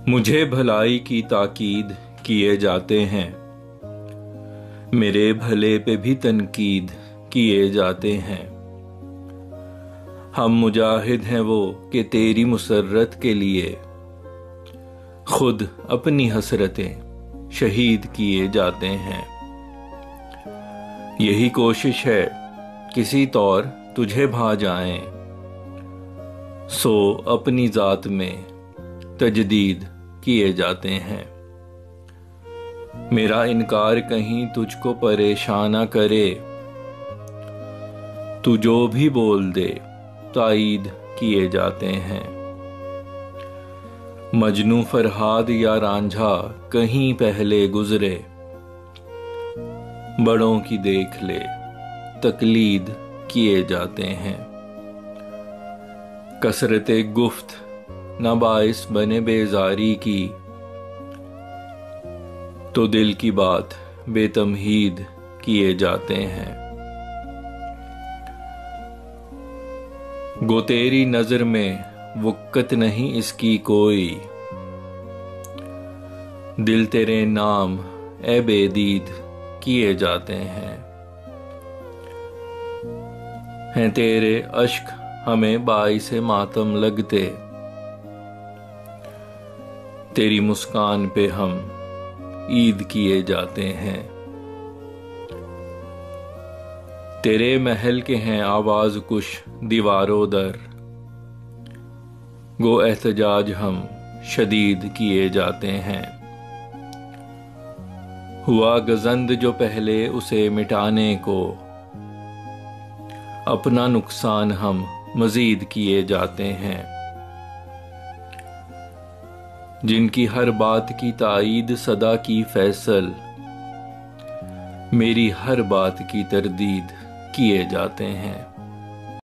मुझे भलाई की ताकीद किए जाते हैं, मेरे भले पे भी तनकीद किए जाते हैं। हम मुजाहिद हैं वो कि तेरी मुसर्रत के लिए खुद अपनी हसरतें शहीद किए जाते हैं। यही कोशिश है किसी तौर तुझे भा जाएं, सो अपनी ज़ात में तजदीद किए जाते हैं। मेरा इनकार कहीं तुझको परेशान न करे, तू जो भी बोल दे ताईद किए जाते हैं। मजनू फरहाद या रांझा कहीं पहले गुजरे, बड़ों की देख ले तकलीद किए जाते हैं। कसरते गुफ्त न बाइस बने बेजारी की, तो दिल की बात बेतमहीद किए जाते हैं। गो तेरी नजर में वक़्त नहीं इसकी कोई, दिल तेरे नाम ए बेदीद किए जाते हैं। तेरे अश्क हमें बाइसे मातम लगते, तेरी मुस्कान पे हम ईद किए जाते हैं। तेरे महल के हैं आवाज कुश दीवारों दर, गो एहतजाज हम शदीद किए जाते हैं। हुआ गजंद जो पहले उसे मिटाने को, अपना नुकसान हम मजीद किए जाते हैं। जिनकी हर बात की ताईद सदा की फैसल, मेरी हर बात की तरदीद किए जाते हैं।